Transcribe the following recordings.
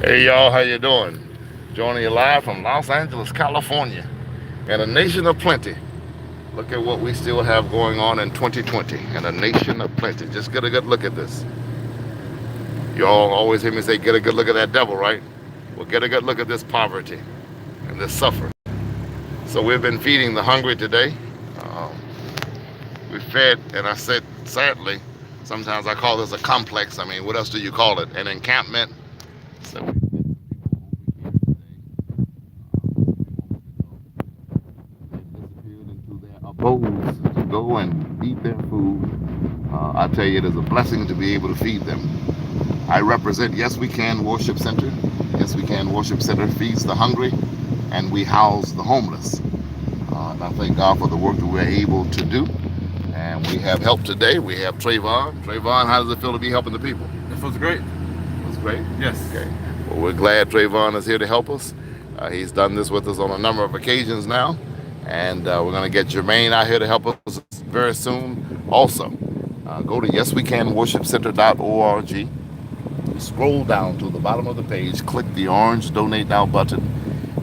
Hey y'all, how you doing? Joining you live from Los Angeles, California, in a nation of plenty. Look at what we still have going on in 2020 in a nation of plenty. Just get a good look at this. You all always hear me say, get a good look at that devil, right? Well, get a good look at this poverty and this suffering. So we've been feeding the hungry today. Um, we fed, and I said, sadly, sometimes I call this a complex. I mean, what else do you call it? An encampment. So disappeared into their abodes to go and eat their food. I tell you, it is a blessing to be able to feed them. I represent Yes We Can Worship Center. Yes We Can Worship Center feeds the hungry, and we house the homeless. And I thank God for the work that we're able to do. And we have help today. We have Trayvon. Trayvon, how does it feel to be helping the people? It feels great. It's great? Yes. Okay. Well, we're glad Trayvon is here to help us. He's done this with us on a number of occasions now. And we're going to get Jermaine out here to help us very soon also. Go to yeswecanworshipcenter.org. Scroll down to the bottom of the page, click the orange Donate Now button,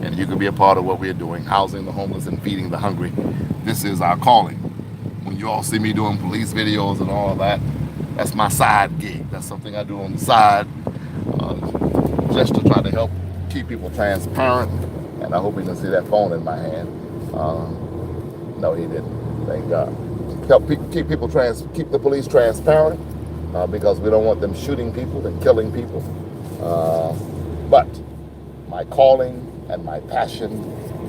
and you can be a part of what we're doing, housing the homeless and feeding the hungry. This is our calling. When you all see me doing police videos and all of that, that's my side gig. That's something I do on the side, uh, just to try to help keep people transparent. And I hope you didn't see that phone in my hand. No, he didn't. Thank God. Help keep keep the police transparent, because we don't want them shooting people and killing people. But my calling and my passion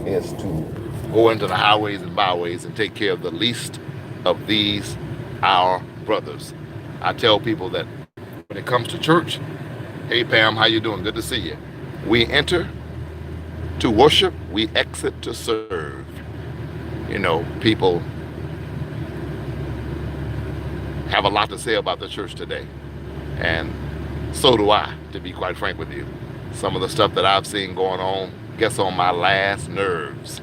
is to go into the highways and byways and take care of the least of these, our brothers. I tell people that when it comes to church, hey Pam, how you doing? Good to see you. We enter to worship, we exit to serve. You know, people have a lot to say about the church today. And so do I, to be quite frank with you. Some of the stuff that I've seen going on gets on my last nerves.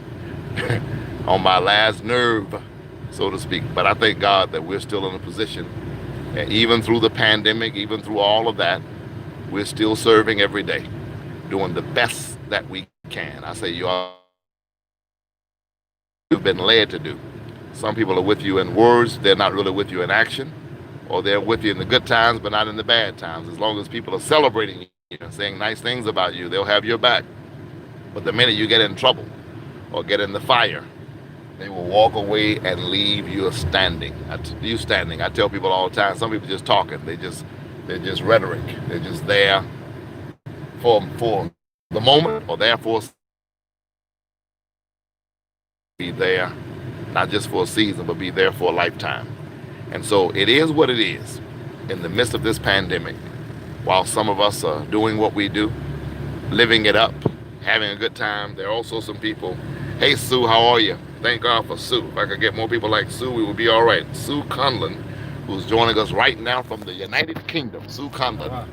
On my last nerve, so to speak. But I thank God that we're still in a position, and even through the pandemic, even through all of that, we're still serving every day, doing the best that we can. I say you've been led to do. Some people are with you in words, they're not really with you in action, or they're with you in the good times, but not in the bad times. As long as people are celebrating you and saying nice things about you, they'll have your back. But the minute you get in trouble or get in the fire, they will walk away and leave you standing. I tell people all the time, some people just talking. They're just rhetoric. They're just there for the moment, or there for be there, not just for a season, but be there for a lifetime. And so it is what it is. In the midst of this pandemic, while some of us are doing what we do, living it up, having a good time, there are also some people, hey Sue, how are you? Thank God for Sue. If I could get more people like Sue, we would be all right. Sue Conlon, who's joining us right now from the United Kingdom. Sue Conlon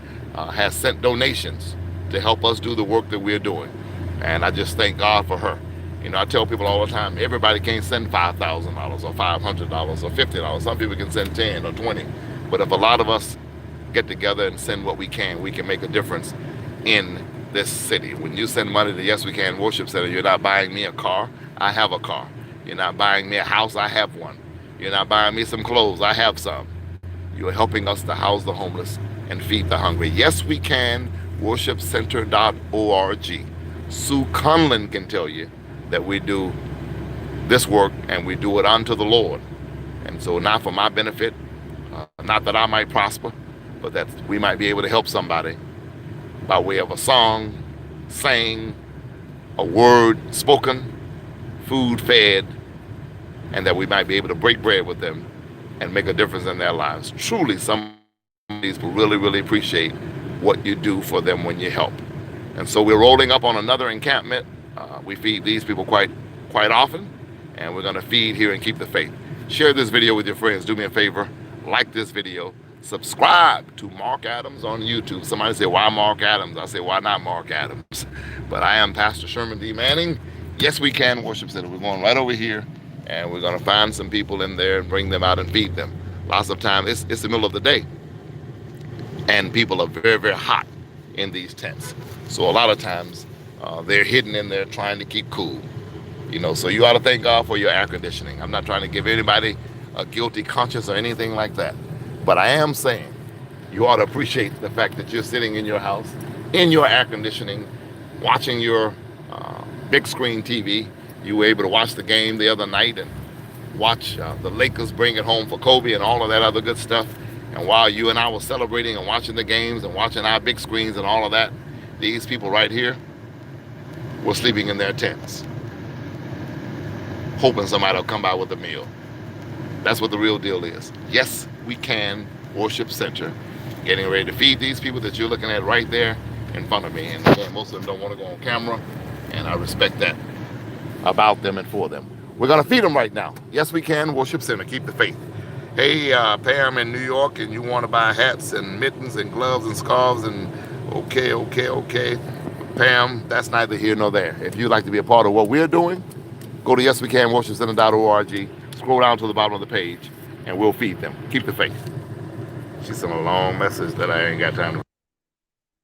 has sent donations to help us do the work that we're doing. And I just thank God for her. You know, I tell people all the time, everybody can't send $5,000 or $500 or $50. Some people can send 10 or 20. But if a lot of us get together and send what we can make a difference in this city. When you send money to Yes We Can Worship Center, you're not buying me a car. I have a car. You're not buying me a house. I have one. You're not buying me some clothes. I have some. You're helping us to house the homeless and feed the hungry. Yes We Can Worshipcenter.org. Sue Conlon can tell you that we do this work and we do it unto the Lord. And so not for my benefit, not that I might prosper, but that we might be able to help somebody by way of a song, sang, a word spoken, food fed, and that we might be able to break bread with them and make a difference in their lives. Truly, some of these people really, really appreciate what you do for them when you help. And so we're rolling up on another encampment. We feed these people quite often, and we're going to feed here and keep the faith. Share this video with your friends. Do me a favor, like this video. Subscribe to Mark Adams on YouTube. Somebody say, why Mark Adams? I say, why not Mark Adams? But I am Pastor Sherman D.Manning. Yes We Can Worship Center. We're going right over here, and we're going to find some people in there and bring them out and feed them. Lots of times, it's the middle of the day, and people are very, very hot. in these tents. So a lot of times they're hidden in there trying to keep cool. So you ought to thank God for your air conditioning. I'm not trying to give anybody a guilty conscience or anything like that. But I am saying you ought to appreciate the fact that you're sitting in your house, in your air conditioning, watching your big screen TV. You were able to watch the game the other night and watch the Lakers bring it home for Kobe and all of that other good stuff. And while you and I were celebrating and watching the games and watching our big screens and all of that, these people right here were sleeping in their tents, hoping somebody will come by with a meal. That's what the real deal is. Yes, we can worship center, getting ready to feed these people that you're looking at right there in front of me. And again, most of them don't want to go on camera, and I respect that about them and for them. We're going to feed them right now. Yes, we can worship center. Keep the faith. Hey, Pam in New York, and you want to buy hats and mittens and gloves and scarves and okay. Pam, that's neither here nor there. If you'd like to be a part of what we're doing, go to yeswecanworshipcenter.org, scroll down to the bottom of the page, and we'll feed them. Keep the faith. She sent a long message that I ain't got time to